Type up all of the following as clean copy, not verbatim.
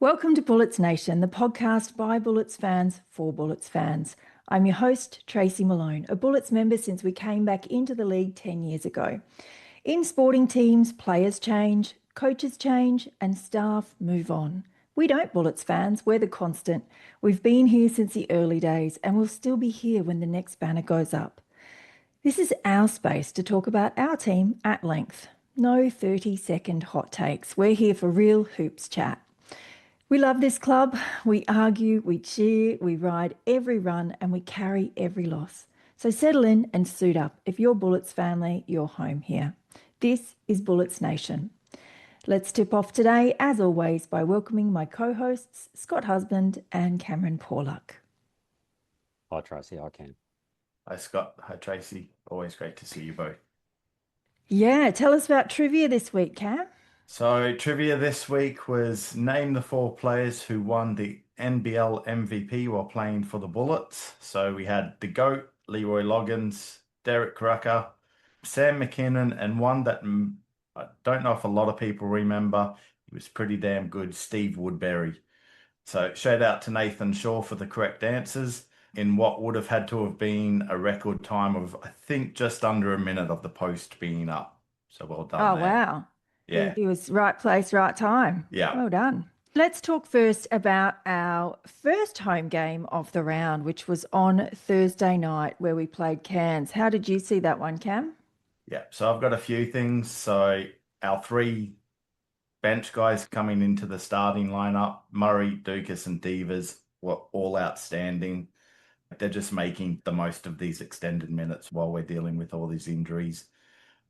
Welcome to Bullets Nation, the podcast by Bullets fans for Bullets fans. I'm your host, Tracy Malone, a Bullets member since we came back into the league 10 years ago. In sporting teams, players change, coaches change, and staff move on. We don't Bullets fans, we're the constant. We've been here since the early days and we'll still be here when the next banner goes up. This is our space to talk about our team at length. No 30-second hot takes. We're here for real hoops chat. We love this club. We argue, we cheer, we ride every run, and we carry every loss. So settle in and suit up. If you're Bullets family, you're home here. This is Bullets Nation. Let's tip off today, as always, by welcoming my co-hosts, Scott Husband and Cameron Pawluck. Hi, Tracy. Hi, Cam. Hi, Scott. Hi, Tracy. Always great to see you both. Yeah, tell us about trivia this week, Cam. So, trivia this week was name the 4 players who won the NBL MVP while playing for the Bullets. So, we had the GOAT, Leroy Loggins, Derek Rucker, Sam McKinnon, and one that I don't know if a lot of people remember. He was pretty damn good, Steve Woodbury. So, shout out to Nathan Shaw for the correct answers in what would have had to have been a record time of, I think, just under a minute of the post being up. So, well done. Oh, there. wow. Yeah. He was right place, right time. Yeah. Well done. Let's talk first about our first home game of the round, which was on Thursday night where we played Cairns. How did you see that one, Cam? Yeah. So I've got a few things. So our 3 bench guys coming into the starting lineup, Murray, Ducas, and Divas, were all outstanding. They're just making the most of these extended minutes while we're dealing with all these injuries.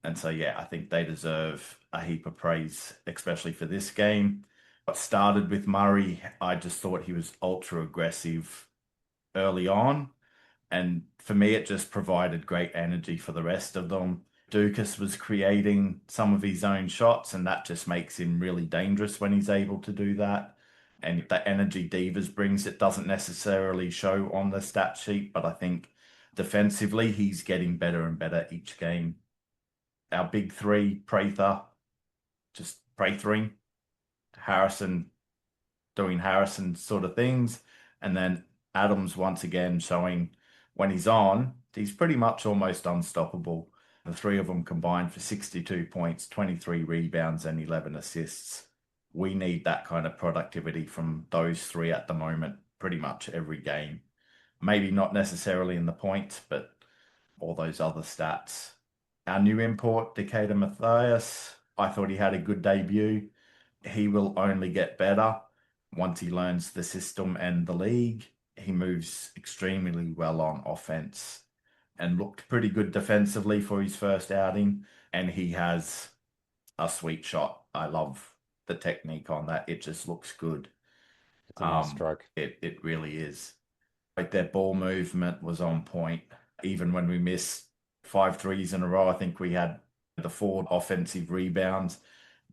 And so, yeah, I think they deserve a heap of praise, especially for this game. What started with Murray, I just thought he was ultra aggressive early on. And for me, it just provided great energy for the rest of them. Ducas was creating some of his own shots, and that just makes him really dangerous when he's able to do that. And the energy Divas brings, it doesn't necessarily show on the stat sheet, but I think defensively, he's getting better and better each game. Our big 3, Prather, just Prathering, Harrison doing Harrison sort of things, and then Adams once again showing when he's on, he's pretty much almost unstoppable. The 3 of them combined for 62 points, 23 rebounds, and 11 assists. We need that kind of productivity from those 3 at the moment, pretty much every game. Maybe not necessarily in the points, but all those other stats. Our new import, Dakota Mathias, I thought he had a good debut. He will only get better once he learns the system and the league. He moves extremely well on offense and looked pretty good defensively for his first outing. And he has a sweet shot. I love the technique on that. It just looks good. It's a nice stroke. It really is. Like their ball movement was on point. Even when we missed 5 threes in a row, I think we had the 4 offensive rebounds.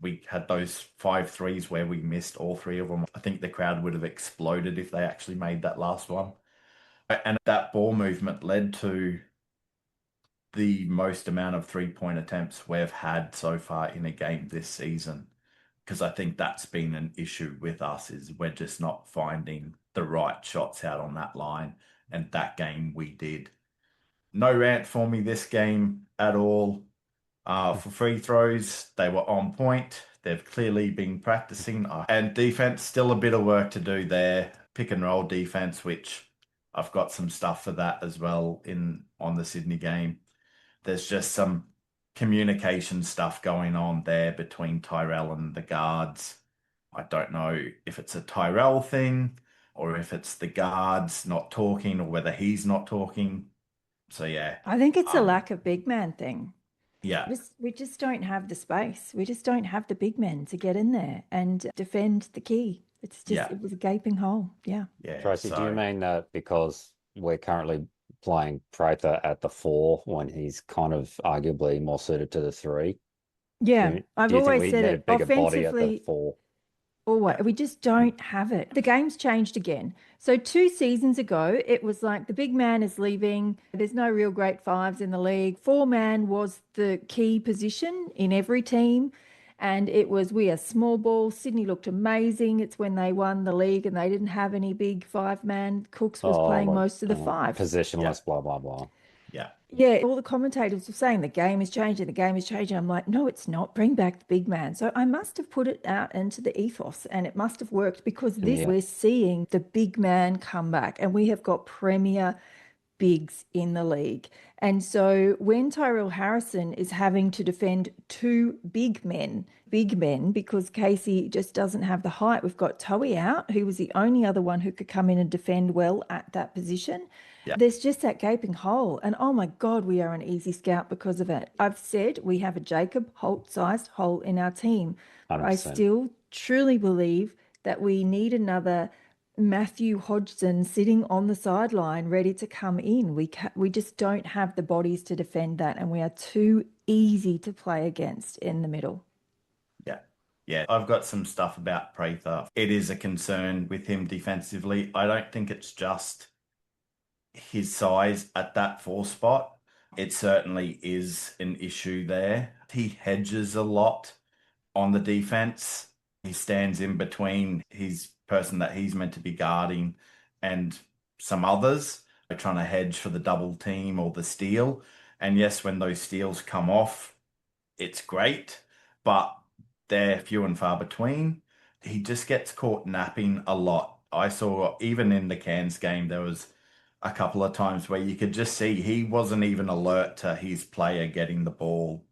We had those 5 threes where we missed all 3 of them. I think the crowd would have exploded if they actually made that last one. And that ball movement led to the most amount of 3-point attempts we've had so far in a game this season. Because I think that's been an issue with us, is we're just not finding the right shots out on that line. And that game we did. No rant for me this game at all. For free throws, they were on point. They've clearly been practicing. And defense, still a bit of work to do there. Pick and roll defense, which I've got some stuff for that as well on the Sydney game. There's just some communication stuff going on there between Tyrell and the guards. I don't know if it's a Tyrell thing or if it's the guards not talking or whether he's not talking. So, yeah. I think it's a lack of big man thing. Yeah. We just don't have the space. We just don't have the big men to get in there and defend the key. It's just, It was a gaping hole. Yeah. Yeah. Tracy, do you mean that because we're currently playing Prather at the 4 when he's kind of arguably more suited to the 3? Yeah. I've always said it. Bigger body at the 4? Always. We just don't have it. The game's changed again. So 2 seasons ago, it was like the big man is leaving. There's no real great 5s in the league. 4-man was the key position in every team. And it was, we are small ball. Sydney looked amazing. It's when they won the league and they didn't have any big five-man. Cooks was playing most of the five. Positionless, blah, blah, blah. Yeah. Yeah, all the commentators were saying the game is changing, the game is changing. I'm like, no, it's not. Bring back the big man. So I must have put it out into the ethos and it must have worked because we're seeing the big man come back and we have got premier bigs in the league. And so when Tyrell Harrison is having to defend two big men, because Casey just doesn't have the height. We've got Toey out, who was the only other one who could come in and defend well at that position. Yeah. There's just that gaping hole. And oh my God, we are an easy scout because of it. I've said we have a Jacob Holt-sized hole in our team. 100%. I still truly believe that we need another Matthew Hodgson sitting on the sideline ready to come in. We just don't have the bodies to defend that, and we are too easy to play against in the middle. Yeah, I've got some stuff about Prather. It is a concern with him defensively. I don't think it's just his size at that 4 spot. It certainly is an issue there. He hedges a lot on the defense. He stands in between his person that he's meant to be guarding and some others. They're trying to hedge for the double team or the steal. And yes, when those steals come off, it's great, but they're few and far between. He just gets caught napping a lot. I saw even in the Cairns game, there was a couple of times where you could just see he wasn't even alert to his player getting the ball.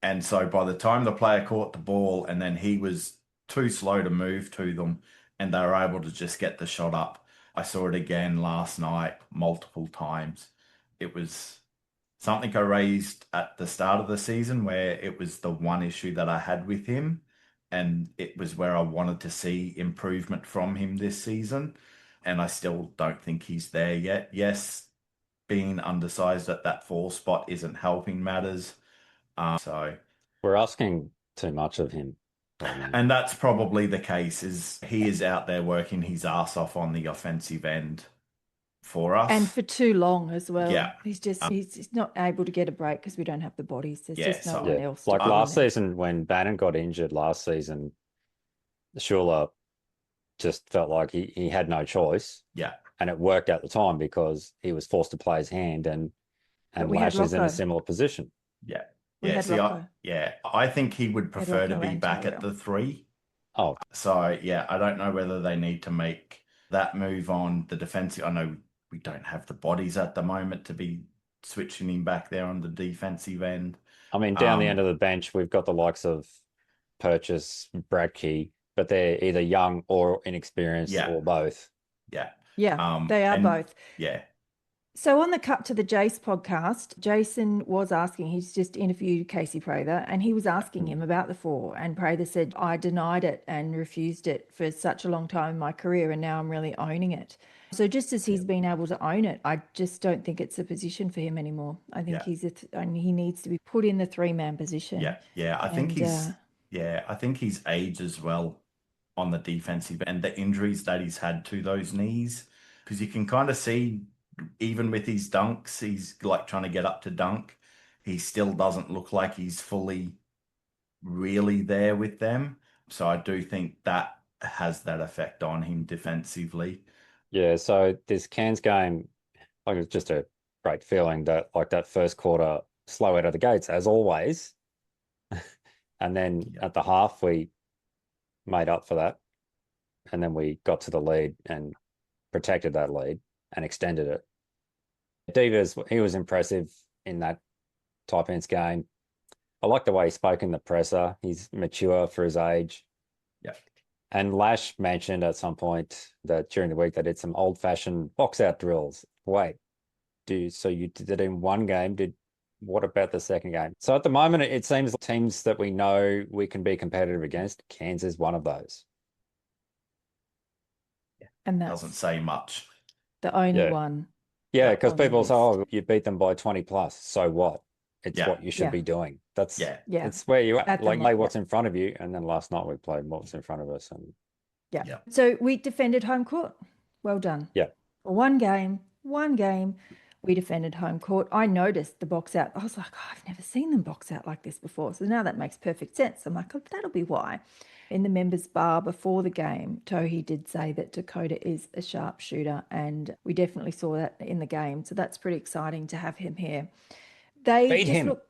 And so by the time the player caught the ball and then he was too slow to move to them and they were able to just get the shot up. I saw it again last night multiple times. It was something I raised at the start of the season where it was the one issue that I had with him. And it was where I wanted to see improvement from him this season. And I still don't think he's there yet. Yes, being undersized at that 4 spot isn't helping matters. So we're asking too much of him. And that's probably the case, is he is out there working his ass off on the offensive end for us. And for too long as well. Yeah. He's just he's not able to get a break because we don't have the bodies. There's just no one else. Like last season when Bannon got injured last season, Schuler just felt like he had no choice. Yeah. And it worked at the time because he was forced to play his hand and Lash is in a similar position. Yeah. I think he would prefer to be back Tyrell at the 3. Oh. So, yeah, I don't know whether they need to make that move on the defensive. I know we don't have the bodies at the moment to be switching him back there on the defensive end. I mean, down the end of the bench, we've got the likes of Purchase, Bradkey, but they're either young or inexperienced or both. Yeah. Yeah, they are both. Yeah. So on the Cut to the Jace podcast, Jason was asking, he's just interviewed Casey Prather, and he was asking him about the 4. And Prather said, I denied it and refused it for such a long time in my career, and now I'm really owning it. So just as he's been able to own it, I just don't think it's a position for him anymore. I think he needs to be put in the 3-man position. Yeah. I think his age as well on the defensive and the injuries that he's had to those knees, because you can kind of see even with his dunks, he's like trying to get up to dunk. He still doesn't look like he's fully really there with them. So I do think that has that effect on him defensively. Yeah, so this Cairns game, like it's just a great feeling that like that first quarter slow out of the gates as always. And then at the half we made up for that. And then we got to the lead and protected that lead and extended it. Divas, he was impressive in that type ends game. I like the way he spoke in the presser. He's mature for his age. Yeah. And Lash mentioned at some point that during the week they did some old-fashioned box-out drills. Wait, so you did it in one game? What about the second game? So at the moment, it seems teams that we know we can be competitive against, Cairns is one of those. Yeah. And that doesn't say much. The only one. Yeah, because people say, oh, you beat them by 20 plus. So what? It's what you should be doing. That's it's where you at. Like play what's in front of you. And then last night we played what's in front of us. And So we defended home court. Well done. Yeah. One game. We defended home court. I noticed the box out. I was like, oh, I've never seen them box out like this before. So now that makes perfect sense. I'm like, oh, that'll be why. In the members' bar before the game, Tohi did say that Dakota is a sharpshooter, and we definitely saw that in the game. So that's pretty exciting to have him here. They Beat just him. look.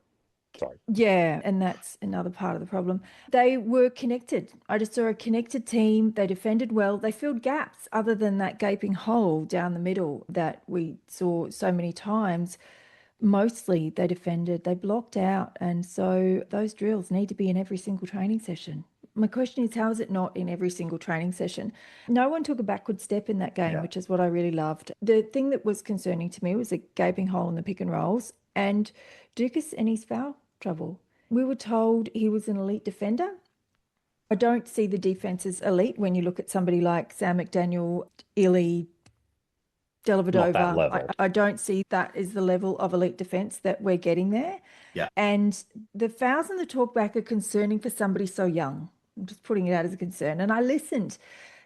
Sorry. Yeah, and that's another part of the problem. They were connected. I just saw a connected team. They defended well. They filled gaps other than that gaping hole down the middle that we saw so many times. Mostly they defended, they blocked out. And so those drills need to be in every single training session. My question is, how is it not in every single training session? No one took a backward step in that game, which is what I really loved. The thing that was concerning to me was a gaping hole in the pick and rolls and Ducas and his foul trouble. We were told he was an elite defender. I don't see the defense as elite when you look at somebody like Sam McDaniel, Illy, Dellavedova. I don't see that as the level of elite defense that we're getting there. Yeah. And the fouls and the talkback are concerning for somebody so young. I'm just putting it out as a concern. And I listened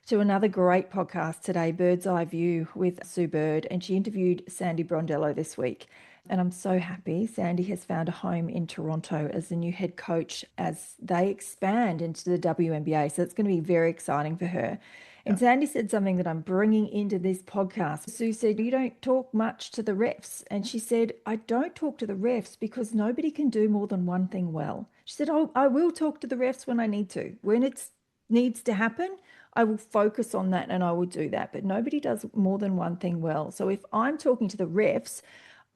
to another great podcast today, Bird's Eye View with Sue Bird, and she interviewed Sandy Brondello this week. And I'm so happy Sandy has found a home in Toronto as the new head coach as they expand into the WNBA. So it's going to be very exciting for her. And Sandy said something that I'm bringing into this podcast. Sue said, you don't talk much to the refs. And she said, I don't talk to the refs because nobody can do more than one thing well. She said, oh, I will talk to the refs when I need to. When it needs to happen, I will focus on that and I will do that. But nobody does more than one thing well. So if I'm talking to the refs,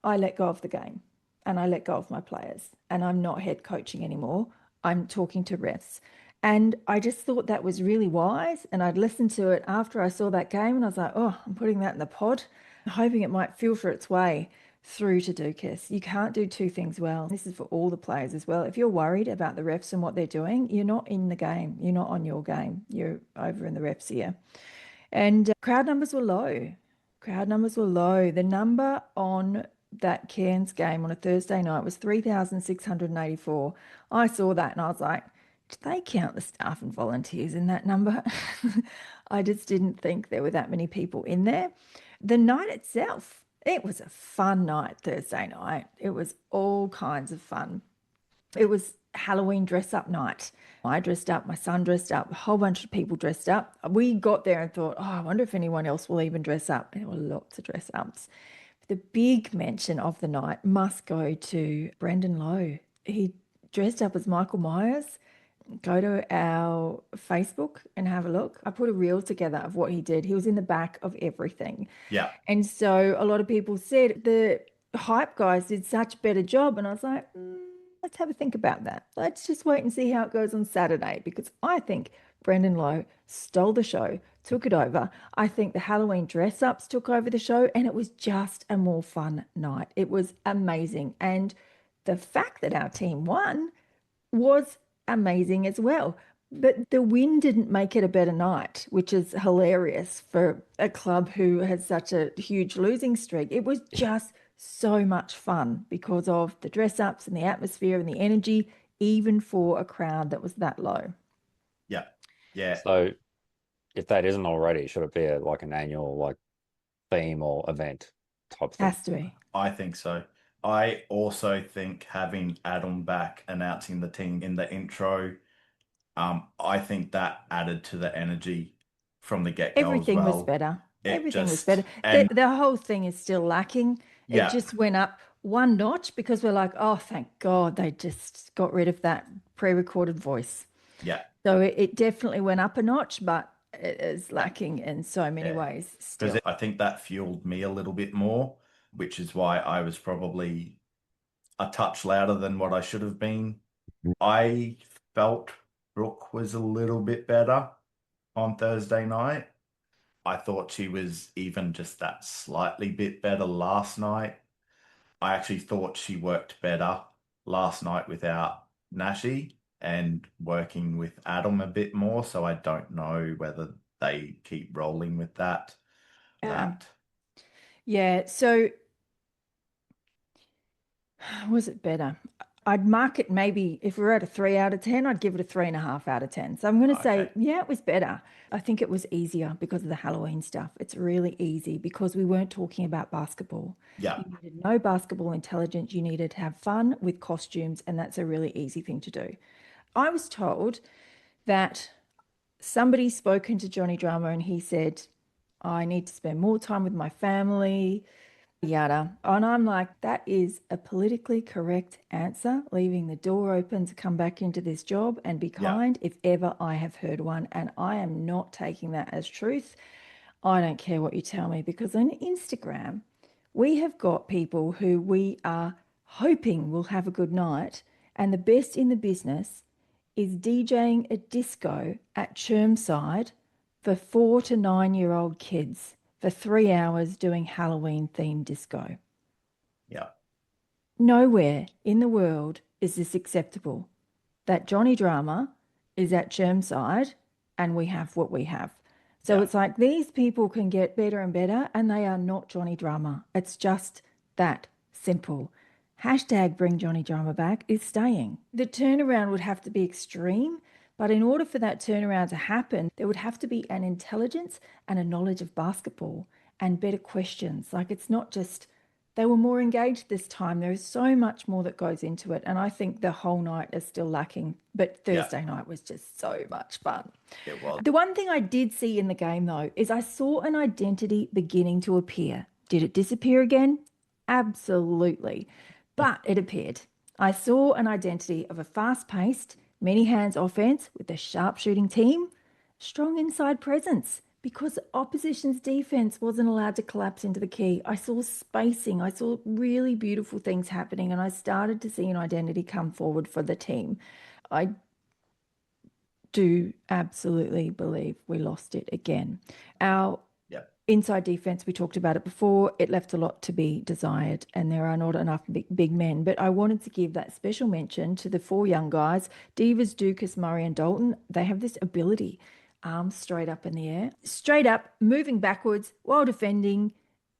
I let go of the game and I let go of my players and I'm not head coaching anymore. I'm talking to refs. And I just thought that was really wise. And I'd listened to it after I saw that game and I was like, oh, I'm putting that in the pod, hoping it might filter its way through to Ducas. You can't do two things well. This is for all the players as well. If you're worried about the refs and what they're doing, you're not in the game. You're not on your game. You're over in the refs here. And crowd numbers were low. Crowd numbers were low. The number on that Cairns game on a Thursday night was 3,684. I saw that and I was like, did they count the staff and volunteers in that number? I just didn't think there were that many people in there. The night itself, it was a fun night, Thursday night. It was all kinds of fun. It was Halloween dress-up night. I dressed up, my son dressed up, a whole bunch of people dressed up. We got there and thought, oh, I wonder if anyone else will even dress up. There were lots of dress-ups. The big mention of the night must go to Brendan Lowe. He dressed up as Michael Myers. Go to our Facebook and have a look. I put a reel together of what he did. He was in the back of everything. Yeah. And so a lot of people said the hype guys did such a better job. And I was like, let's have a think about that. Let's just wait and see how it goes on Saturday, because I think Brendan Lowe stole the show, took it over. I think the Halloween dress-ups took over the show, and it was just a more fun night. It was amazing. And the fact that our team won was amazing as well. But the win didn't make it a better night, which is hilarious for a club who has such a huge losing streak. It was just so much fun because of the dress-ups and the atmosphere and the energy, even for a crowd that was that low. Yeah. Yeah. So if that isn't already, should it be like an annual theme or event type thing? Has to be. I think so. I also think having Adam back announcing the team in the intro, I think that added to the energy from the get-go Everything as well. was better. Everything was just- better. and- The whole thing is still lacking. Yeah. It just went up one notch because we're like, oh, thank God they just got rid of that pre-recorded voice. Yeah. So it definitely went up a notch, but it is lacking in so many ways still. Because I think that fueled me a little bit more, which is why I was probably a touch louder than what I should have been. I felt Brooke was a little bit better on Thursday night. I thought she was even just that slightly bit better last night. I actually thought she worked better last night without Nashi and working with Adam a bit more. So I don't know whether they keep rolling with that. Yeah. So was it better? I'd mark it maybe if we're at a 3 out of 10, I'd give it a 3.5 out of 10. So I'm going to say, yeah, it was better. I think it was easier because of the Halloween stuff. It's really easy because we weren't talking about basketball. Yeah. You needed no basketball intelligence. You needed to have fun with costumes, and that's a really easy thing to do. I was told that somebody's spoken to Jonny Drama and he said, I need to spend more time with my family, yada. And I'm like, that is a politically correct answer, leaving the door open to come back into this job and be kind if ever I have heard one. And I am not taking that as truth. I don't care what you tell me, because on Instagram, we have got people who we are hoping will have a good night. And the best in the business is DJing a disco at Chermside for 4 to 9-year-old kids for 3 hours doing Halloween themed disco. Yeah. Nowhere in the world is this acceptable. That Jonny Drama is at Chermside and we have what we have. So it's like these people can get better and better and they are not Jonny Drama. It's just that simple. Hashtag bring Jonny Drama back is staying. The turnaround would have to be extreme, but in order for that turnaround to happen, there would have to be an intelligence and a knowledge of basketball and better questions. Like, it's not just, they were more engaged this time. There is so much more that goes into it. And I think the whole night is still lacking. But Thursday night was just so much fun. It was. The one thing I did see in the game, though, is I saw an identity beginning to appear. Did it disappear again? Absolutely. But it appeared. I saw an identity of a fast-paced, many-hands offense with a sharpshooting team, strong inside presence, because the opposition's defense wasn't allowed to collapse into the key. I saw spacing. I saw really beautiful things happening, and I started to see an identity come forward for the team. I do absolutely believe we lost it again. Our inside defense, we talked about it before, it left a lot to be desired, and there are not enough big men. But I wanted to give that special mention to the 4 young guys, Divas, Ducas, Murray and Dalton. They have this ability, arms straight up in the air, straight up, moving backwards while defending,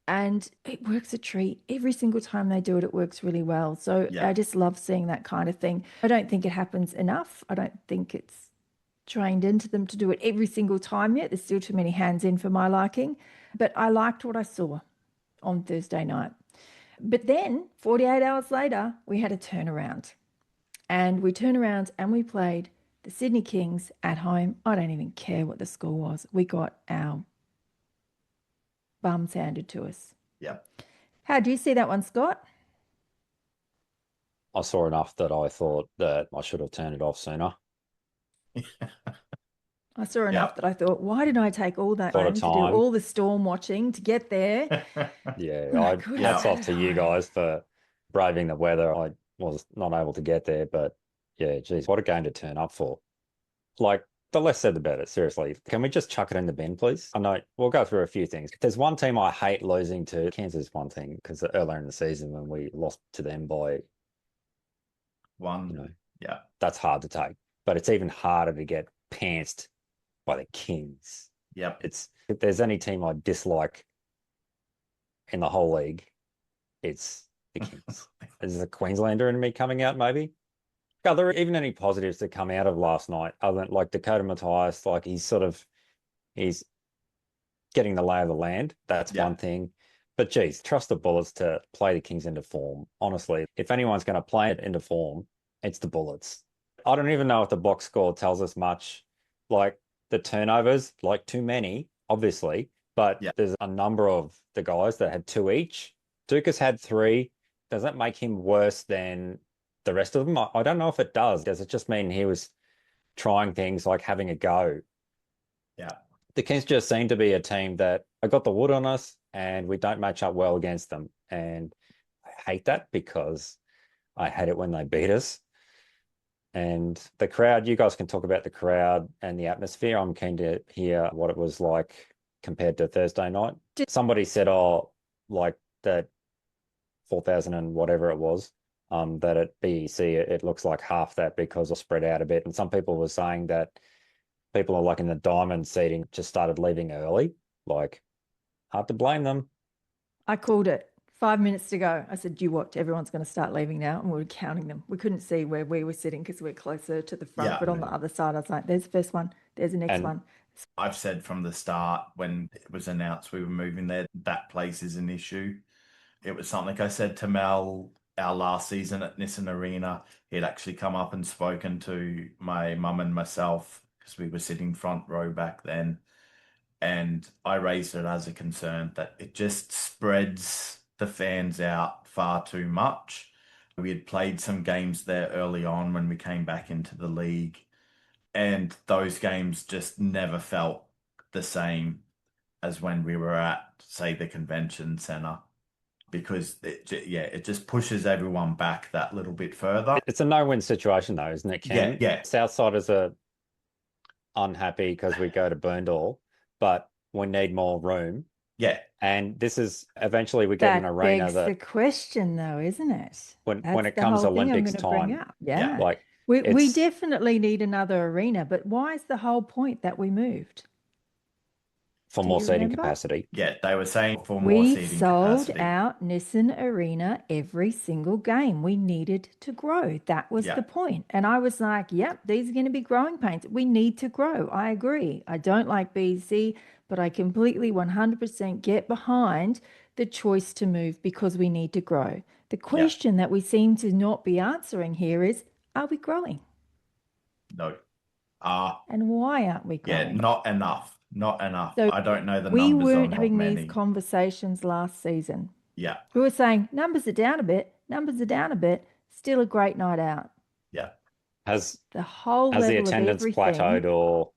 and it works a treat. Every single time they do it, it works really well. So I just love seeing that kind of thing. I don't think it happens enough. I don't think it's trained into them to do it every single time yet. There's still too many hands in for my liking. But I liked what I saw on Thursday night. But then 48 hours later, we had a turnaround. And we turned around and we played the Sydney Kings at home. I don't even care what the score was. We got our bums handed to us. Yeah. How do you see that one, Scott? I saw enough that I thought that I should have turned it off sooner. I saw enough that I thought, why did I take all that time to do all the storm watching to get there? Hats off to you guys for braving the weather. I was not able to get there, but yeah, geez, what a game to turn up for. Like, the less said, the better, seriously. Can we just chuck it in the bin, please? I know we'll go through a few things. There's one team I hate losing to. Kansas is one thing, because earlier in the season when we lost to them by 1, that's hard to take. But it's even harder to get pantsed by the Kings. Yep. If there's any team I dislike in the whole league, it's the Kings. Is a Queenslander in me coming out, maybe? Are there even any positives that come out of last night, other than like Dakota Mathias? Like, he's getting the lay of the land. That's one thing. But geez, trust the Bullets to play the Kings into form. Honestly, if anyone's going to play it into form, it's the Bullets. I don't even know if the box score tells us much. Like, the turnovers, like, too many, obviously, but there's a number of the guys that had 2 each. Ducas had 3. Does that make him worse than the rest of them? I don't know if it does. Does it just mean he was trying things, like having a go? Yeah. The Kings just seem to be a team that got the wood on us and we don't match up well against them. And I hate that because I hate it when they beat us. And the crowd, you guys can talk about the crowd and the atmosphere. I'm keen to hear what it was like compared to Thursday night. Somebody said, like that 4,000 and whatever it was, that at BEC, it looks like half that because it's spread out a bit. And some people were saying that people are like in the diamond seating just started leaving early. Like, hard to blame them. I called it 5 minutes to go. I said, you watch, everyone's going to start leaving now. And we were counting them. We couldn't see where we were sitting because we're closer to the front. Yeah. But on the other side, I was like, there's the first one. There's the next And- one. I've said from the start when it was announced we were moving there, that place is an issue. It was something I said to Mel our last season at Nissan Arena. He'd actually come up and spoken to my mum and myself because we were sitting front row back then. And I raised it as a concern that it just spreads the fans out far too much. We had played some games there early on when we came back into the league, and those games just never felt the same as when we were at, say, the convention center, because it just pushes everyone back that little bit further. It's a no-win situation though, isn't it, Ken? Yeah. Southsiders are unhappy because we go to Burndall, but we need more room. Yeah. And this is eventually we get an arena begs that the question though, isn't it? when That's it the comes whole thing I'm Olympics gonna bring time, up. Yeah. like We it's- definitely need another arena, but why is the whole point that we moved? for Do more you seating remember? capacity. Yeah, they were saying for more We seating sold capacity. out Nissan Arena every single game. We needed to grow. That was Yeah. the point. And I was like, yep, these are going to be growing pains. We need to grow. I agree. I don't like BC, but I completely 100% get behind the choice to move because we need to grow. The question that we seem to not be answering here is, are we growing? No. And why aren't we Yeah, growing? not enough. Not enough. So I don't know the we numbers weren't on having how these many. conversations last season. Yeah. We were saying numbers are down a bit, still a great night out. Yeah. Has The whole the level of attendance everything, plateaued, or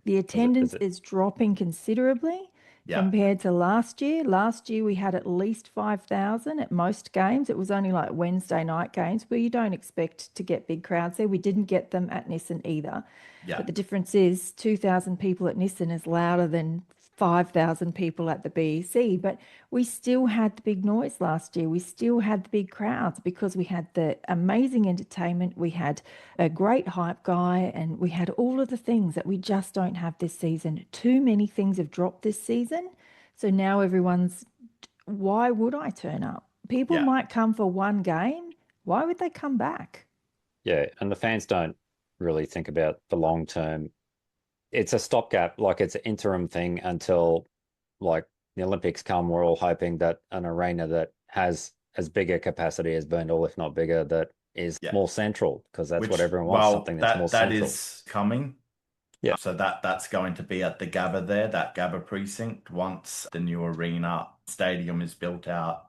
the attendance it- is dropping considerably Yeah. compared to last year. Last year we had at least 5,000 at most games. It was only like Wednesday night games where you don't expect to get big crowds there. We didn't get them at Nissan either. Yeah. But the difference is 2,000 people at Nissan is louder than 5,000 people at the BEC. But we still had the big noise last year. We still had the big crowds because we had the amazing entertainment. We had a great hype guy, and we had all of the things that we just don't have this season. Too many things have dropped this season. So now everyone's, why would I turn up? People Yeah. might come for one game. Why would they come back? yeah, and the fans don't really think about the long term. It's a stopgap, like it's an interim thing until like the Olympics come. We're all hoping that an arena that has as big a capacity as Burndall, if not bigger, that is Yeah. more central, because that's what Which- everyone wants, something that's more that central. is coming. Yeah. So that's going to be at the Gabba there, that Gabba precinct, once the new arena stadium is built out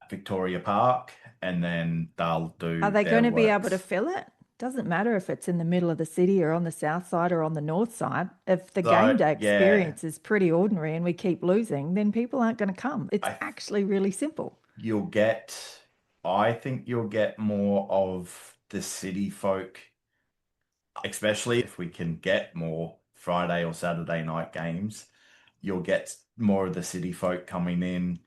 at Victoria Park, and then they'll do. Are they their going to be able to works. fill it? Doesn't matter if it's in the middle of the city or on the south side or on the north side. If the So, game day yeah. experience is pretty ordinary and we keep losing, then people aren't going to come. It's I- actually really simple. I think you'll get more of the city folk, especially if we can get more Friday or Saturday night games. You'll get more of the city folk coming in,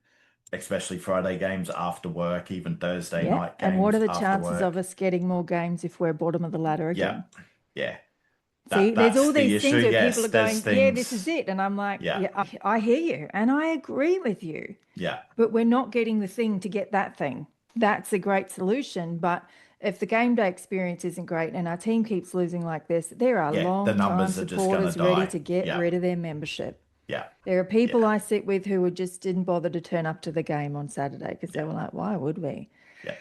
especially Friday games after work, even Thursday Yeah. night games And what are the after chances work. of us getting more games if we're bottom of the ladder again? Yeah. See, there's That's all the these things issue. where Yes, people are going, there's yeah, this things- is it. And I'm like, Yeah. yeah, I hear you. And I agree with you. Yeah. But we're not getting the thing to get that thing. That's a great solution. But if the game day experience isn't great and our team keeps losing like this, there are Yeah, the long-time numbers are just gonna supporters ready die. to get Yeah. rid of their membership. Yeah. There are people I sit with who just didn't bother to turn up to the game on Saturday because they were like, why would we? Yeah.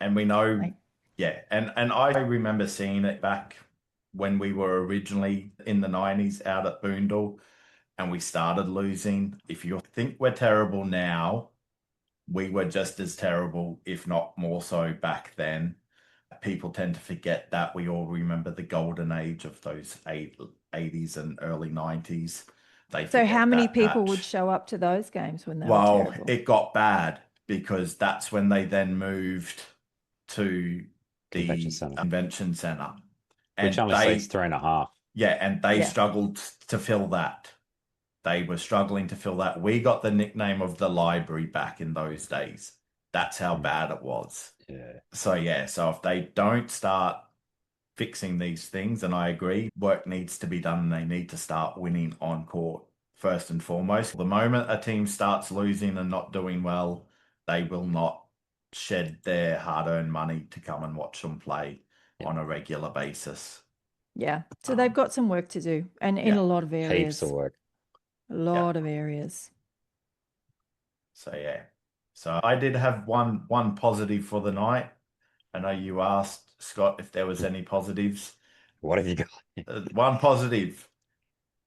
And we know, Like- yeah. And I remember seeing it back when we were originally in the 90s out at Boondall and we started losing. If you think we're terrible now, we were just as terrible, if not more so back then. People tend to forget that. We all remember the golden age of those 80s and early 90s. So forget how many that people patch. would show up to those games when they were Well, terrible? it got bad because that's when they then moved to the Convention centre. And which only seats 3.5. Yeah, and they Yeah. struggled to fill that. They were struggling to fill that. We got the nickname of the library back in those days. That's how bad it was. Yeah. So if they don't start fixing these things, and I agree, work needs to be done and they need to start winning on court first and foremost. The moment a team starts losing and not doing well, they will not shed their hard-earned money to come and watch them play on a regular basis. Yeah. So they've got some work to do, and in a lot of areas. Heaps of work. A lot of areas. So yeah. So I did have one positive for the night. I know you asked, Scott, if there was any positives. What have you got? One positive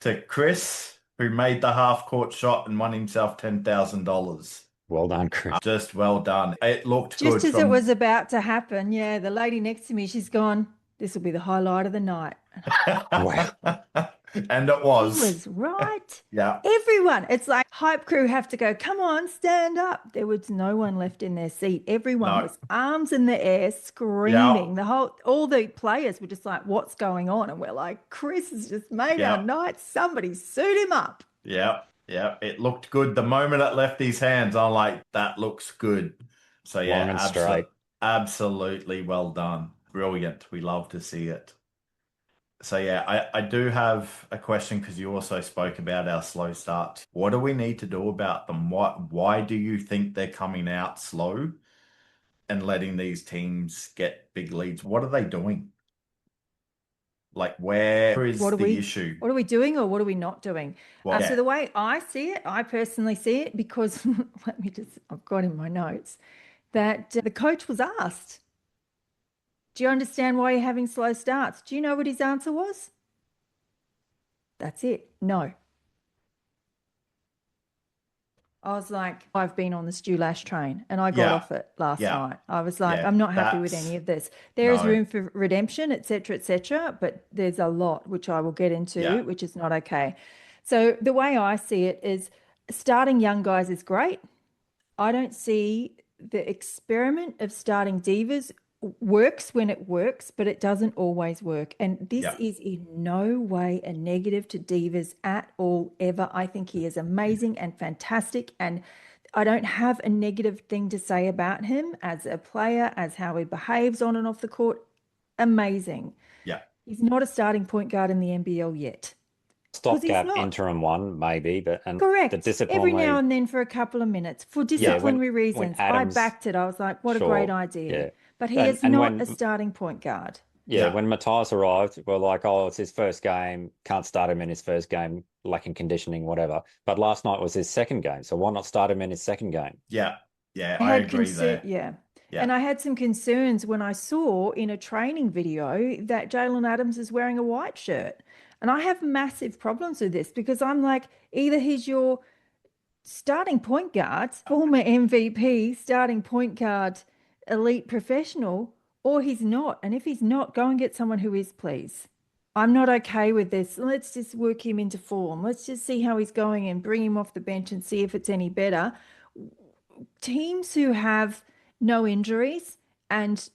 to Chris, who made the half-court shot and won himself $10,000. Well done, Chris. Just well done. It looked good. Just as it was about to happen, the lady next to me, she's gone, this will be the highlight of the night. Wow. And it was. He was right. Yeah. Everyone, it's like hype crew have to go, come on, stand up. There was no one left in their seat. Everyone was arms in the air, screaming. All the players were just like, what's going on? And we're like, Chris has just made our night. Somebody suit him up. Yeah. Yeah. It looked good. The moment it left his hands, I'm like, that looks good. So Long and straight. Absolutely well done. Brilliant. We love to see it. So yeah, I do have a question because you also spoke about our slow starts. What do we need to do about them? Why do you think they're coming out slow and letting these teams get big leads? What are they doing? Like, where is the issue? What are we doing, or what are we not doing? So the way I see it, I personally see it, because I've got in my notes that the coach was asked, do you understand why you're having slow starts? Do you know what his answer was? That's it. No. I was like, I've been on the Stu Lash train, and I got off it last night. I was like, I'm not happy with any of this. There is room for redemption, etc., but there's a lot, which I will get into, which is not okay. So the way I see it is, starting young guys is great. I don't see the experiment of starting divas works when it works, but it doesn't always work. And this is in no way a negative to divas at all, ever. I think he is amazing and fantastic, and I don't have a negative thing to say about him as a player, as how he behaves on and off the court. Amazing. Yeah. He's not a starting point guard in the NBL yet. Stopgap interim one, maybe, but correct. The disciplinary, every now and then for a couple of minutes for disciplinary reasons. Adams, I backed it. I was like, what a great idea. Yeah. But he is not a starting point guard. Yeah, when Mathias arrived, we're like, oh, it's his first game. Can't start him in his first game, lacking conditioning, whatever. But last night was his second game, so why not start him in his second game? Yeah, I agree there. Yeah. And I had some concerns when I saw in a training video that Jalen Adams is wearing a white shirt. And I have massive problems with this, because I'm like, either he's your starting point guard, former MVP, starting point guard, elite professional, or he's not. And if he's not, go and get someone who is, please. I'm not okay with this. Let's just work him into form. Let's just see how he's going and bring him off the bench and see if it's any better. Teams who have no injuries and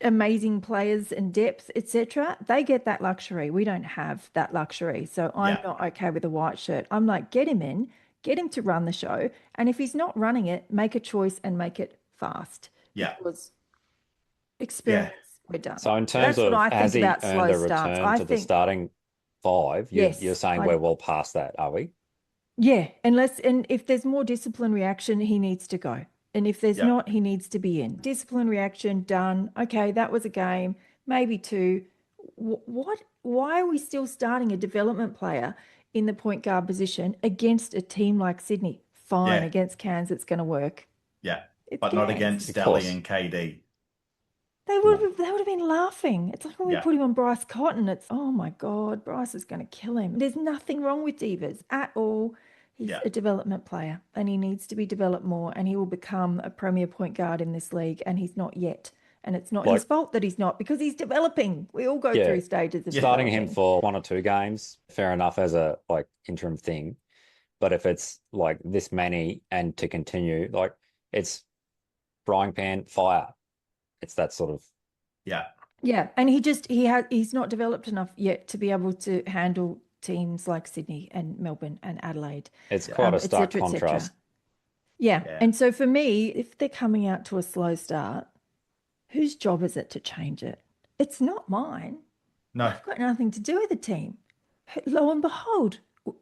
amazing players and depth, etc., they get that luxury. We don't have that luxury. So I'm not okay with the white shirt. I'm like, get him in, get him to run the show. And if he's not running it, make a choice and make it fast. Yeah. Because experience, we're done. So in terms of, has he earned a return to the starting five? You're saying we're well past that, are we? Yeah. And if there's more discipline reaction, he needs to go. And if there's not, he needs to be in. Discipline reaction, done. Okay, that was a game, maybe two. Why are we still starting a development player in the point guard position against a team like Sydney? Fine, against Cairns it's going to work. Yeah, but not against Delhi and KD. They would have been laughing. It's like when we put him on Bryce Cotton, it's, oh my God, Bryce is going to kill him. There's nothing wrong with divas at all. He's a development player, and he needs to be developed more, and he will become a premier point guard in this league, and he's not yet. And it's not his fault that he's not, because he's developing. We all go through stages of starting him for 1 or 2 games, fair enough, as a interim thing. But if it's like this many and to continue, it's frying pan fire. It's that sort of Yeah, and he's not developed enough yet to be able to handle teams like Sydney and Melbourne and Adelaide. It's quite a stark contrast. Yeah. And so for me, if they're coming out to a slow start, whose job is it to change it? It's not mine. No. I've got nothing to do with the team. Lo and behold,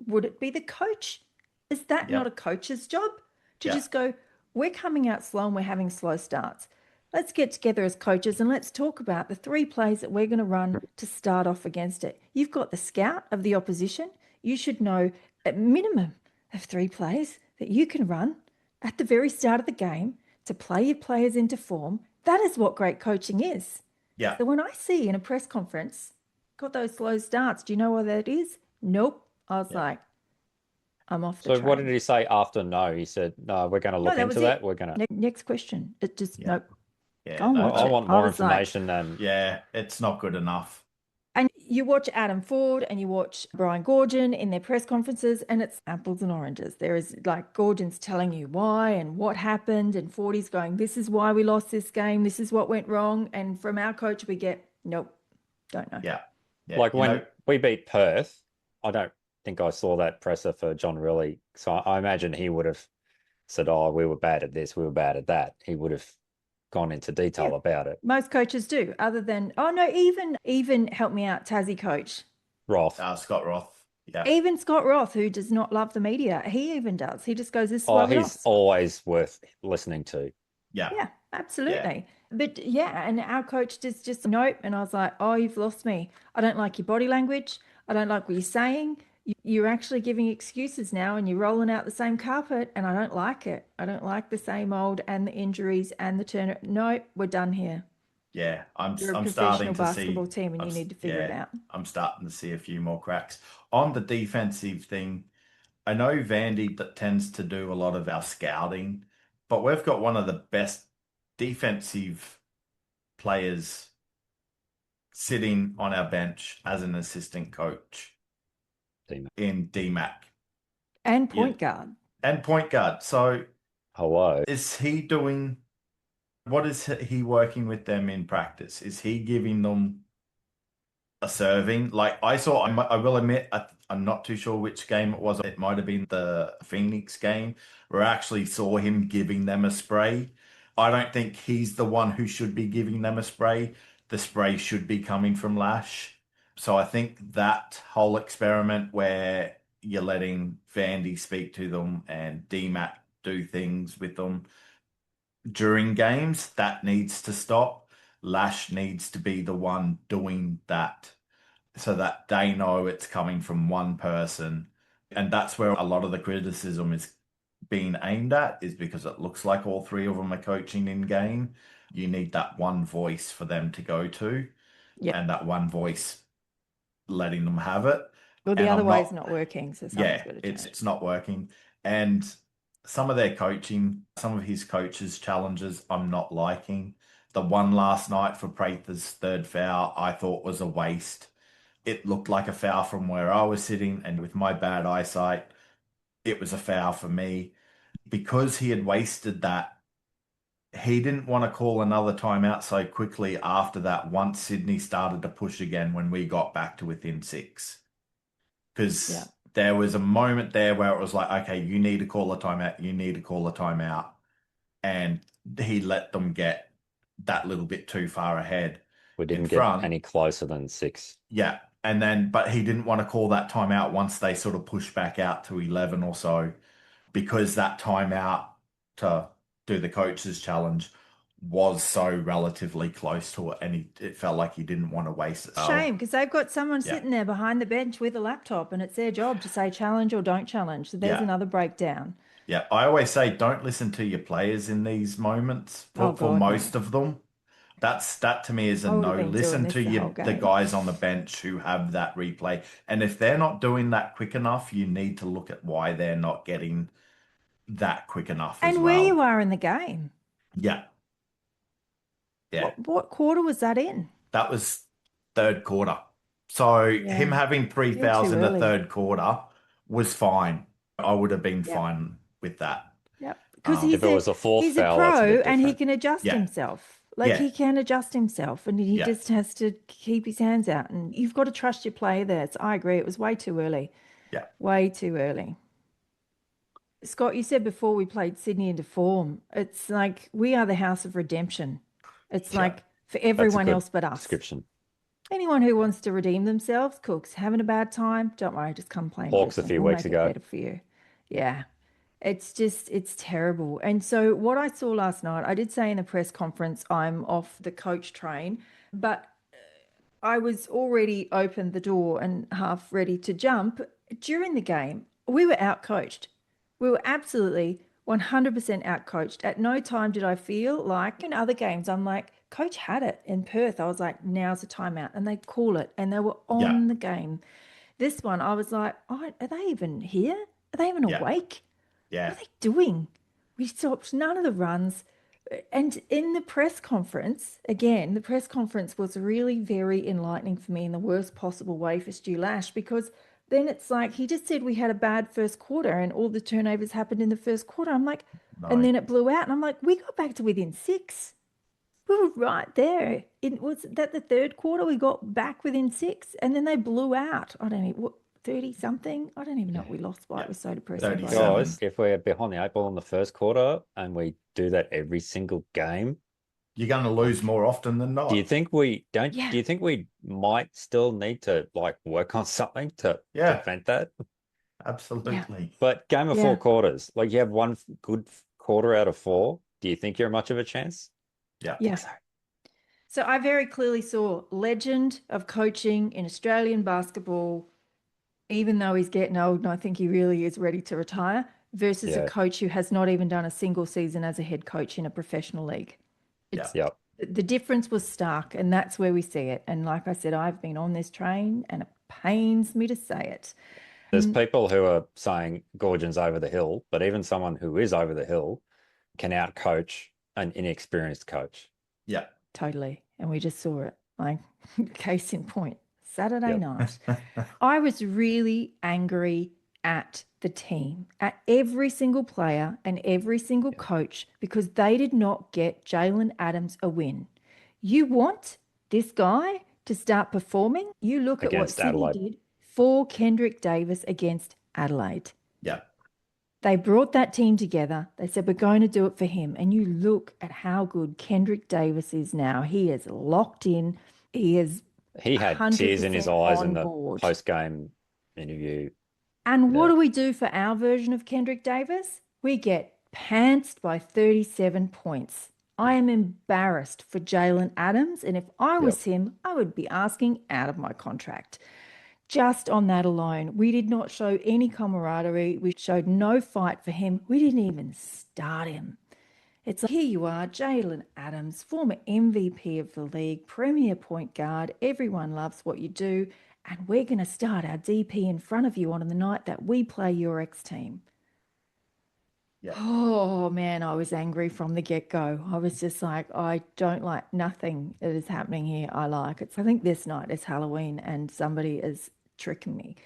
would it be the coach? Is that not a coach's job? To just go, we're coming out slow and we're having slow starts. Let's get together as coaches and let's talk about the 3 plays that we're going to run to start off against it. You've got the scout of the opposition. You should know a minimum of 3 plays that you can run at the very start of the game to play your players into form. That is what great coaching is. Yeah. So when I see in a press conference, got those slow starts, do you know what that is? Nope. I was like, I'm off the So train. what did he say after no? He said, no, we're going to look into that. We're going to. Next question. It just, nope. Yeah, Go and watch I it. want more information than. Yeah, it's not good enough. And you watch Adam Ford and you watch Brian Goorjian in their press conferences, and it's apples and oranges. There is like Goorjian's telling you why and what happened, and Fordy's going, this is why we lost this game. This is what went wrong. And from our coach, we get, nope, don't know. Yeah. Like when we beat Perth, I don't think I saw that presser for John Riley. So I imagine he would have said, oh, we were bad at this, we were bad at that. He would have gone into detail about it. Most coaches do, other than, oh no, even help me out, Tassie coach. Roth. Scott Roth. Yeah. Even Scott Roth, who does not love the media, he even does. He just goes, this is why we lost. He's always worth listening to. Yeah. Yeah, absolutely. Yeah. But yeah, and our coach just nope. And I was like, oh, you've lost me. I don't like your body language. I don't like what you're saying. You're actually giving excuses now and you're rolling out the same carpet and I don't like it. I don't like the same old and the injuries and the turn. No, we're done here. Yeah, You're a I'm professional starting to basketball see, team and you need to figure it out. I'm starting to see a few more cracks. On the defensive thing, I know Vandy that tends to do a lot of our scouting, but we've got one of the best defensive players sitting on our bench as an assistant coach in DMAC. And point guard. And point guard. So hello. Is he doing, what is he working with them in practice? Is he giving them a serving? Like I will admit, I'm not too sure which game it was. It might have been the Phoenix game where I actually saw him giving them a spray. I don't think he's the one who should be giving them a spray. The spray should be coming from Lash. So I think that whole experiment where you're letting Vandy speak to them and DMAC do things with them during games, that needs to stop. Lash needs to be the one doing that so that they know it's coming from one person. And that's where a lot of the criticism is being aimed at, is because it looks like all 3 of them are coaching in game. You need that one voice for them to go to, and that one voice letting them have it. Well, the other way is not working, so something's got to change. It's not working. And some of their coaching, some of his coaches' challenges, I'm not liking. The one last night for Prather's 3rd foul, I thought was a waste. It looked like a foul from where I was sitting, and with my bad eyesight, it was a foul for me. Because he had wasted that, he didn't want to call another timeout so quickly after that once Sydney started to push again when we got back to within 6. Because there was a moment there where it was like, okay, you need to call a timeout, you need to call a timeout. And he let them get that little bit too far ahead. We didn't get any closer than 6. Yeah. And then, but he didn't want to call that timeout once they sort of pushed back out to 11 or so, because that timeout to do the coach's challenge was so relatively close to it, and it felt like he didn't want to waste it. Shame, because they've got someone sitting there behind the bench with a laptop, and it's their job to say challenge or don't challenge. So there's another breakdown. Yeah, I always say don't listen to your players in these moments for most of them. That to me is a no. Listen to the guys on the bench who have that replay. And if they're not doing that quick enough, you need to look at why they're not getting that quick enough as well. And where you are in the game. Yeah. Yeah. What quarter was that in? That was 3rd quarter. So him having 3 fouls in the 3rd quarter was fine. I would have been fine with that. Yep. Because he's a foul, pro and he can adjust himself. Like he can adjust himself, and he just has to keep his hands out. And you've got to trust your player there. I agree. It was way too early. Yeah. Way too early. Scott, you said before we played Sydney into form. It's like we are the house of redemption. It's like for everyone else but us. Description. Anyone who wants to redeem themselves, Cooks, having a bad time, don't worry, just come play. Hawks a few weeks ago. Better for you. Yeah. It's terrible. And so what I saw last night, I did say in the press conference, I'm off the coach train, but I was already opened the door and half ready to jump. During the game, we were outcoached. We were absolutely 100% outcoached. At no time did I feel like in other games, I'm like, coach had it in Perth. I was like, now's the timeout. And they'd call it and they were on the game. This one, I was like, oh, are they even here? Are they even awake? Yeah. What are they doing? We stopped none of the runs. And in the press conference, again, the press conference was really very enlightening for me in the worst possible way for Stu Lash, because then it's like he just said we had a bad first quarter and all the turnovers happened in the first quarter. I'm like, and then it blew out. And I'm like, we got back to within 6. We were right there. It was that the third quarter we got back within 6 and then they blew out. I don't know, what, 30 something? I don't even know what we lost by. It was so depressing. 37. Guys, if we're behind the 8 ball in the first quarter and we do that every single game, you're going to lose more often than not. do you think we might still need to like work on something to prevent that? Absolutely. Yeah. But game of 4 quarters, like you have one good quarter out of 4. Do you think you're much of a chance? Yeah. Yeah. So I very clearly saw legend of coaching in Australian basketball, even though he's getting old and I think he really is ready to retire, versus a coach who has not even done a single season as a head coach in a professional league. The difference was stark, and that's where we see it. And like I said, I've been on this train and it pains me to say it. There's people who are saying Gorgon's over the hill, but even someone who is over the hill can outcoach an inexperienced coach. Yeah. Totally. And we just saw it. Like, case in point, Saturday night. I was really angry at the team, at every single player and every single coach, because they did not get Jalen Adams a win. You want this guy to start performing? You look at what Sydney did for Kendrick Davis against Adelaide. Yeah. They brought that team together. They said, we're going to do it for him. And you look at how good Kendrick Davis is now. He is locked in. He had tears in his eyes in the post-game interview. And what do we do for our version of Kendrick Davis? We get pantsed by 37 points. I am embarrassed for Jalen Adams. And if I was him, I would be asking out of my contract. Just on that alone, we did not show any camaraderie. We showed no fight for him. We didn't even start him. It's like, here you are, Jalen Adams, former MVP of the league, premier point guard. Everyone loves what you do. And we're going to start our DP in front of you on the night that we play your ex-team. Yeah. Oh, man, I was angry from the get-go. I was just like, I don't like nothing that is happening here. I think this night is Halloween and somebody is tricking me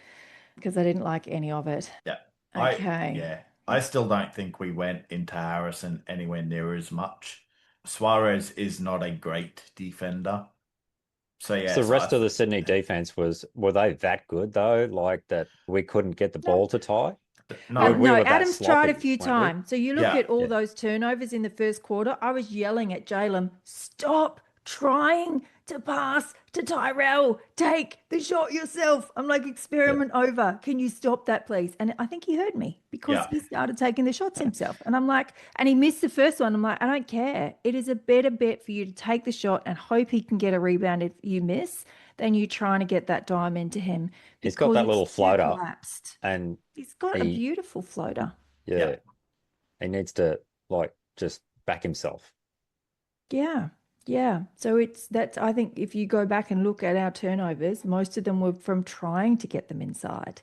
because I didn't like any of it. Yeah. Okay. I still don't think we went into Harrison anywhere near as much. Suarez is not a great defender. So the rest of the Sydney defense were they that good though? Like that we couldn't get the ball to tie? No, Adams tried a few times. So you look at all those turnovers in the first quarter. I was yelling at Jalen, stop trying to pass to Tyrell. Take the shot yourself. I'm like, experiment over. Can you stop that, please? And I think he heard me because he started taking the shots himself. And I'm like, and he missed the first one. I'm like, I don't care. It is a better bet for you to take the shot and hope he can get a rebound if you miss than you trying to get that diamond to him. He's got that little floater. Collapsed. And he's got a beautiful floater. Yeah. He needs to just back himself. Yeah. Yeah. So I think if you go back and look at our turnovers, most of them were from trying to get them inside.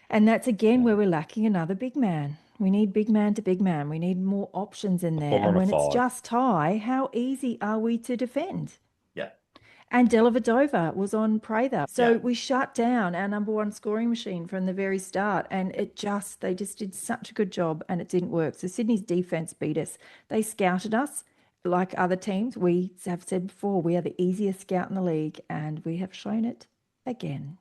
And that's again where we're lacking another big man. We need big man to big man. We need more options in there. And when it's just tie, how easy are we to defend? Yeah. And Dellavedova was on Prather. So we shut down our number one scoring machine from the very start. And they just did such a good job and it didn't work. So Sydney's defense beat us. They scouted us. Like other teams, we have said before, we are the easiest scout in the league and we have shown it again.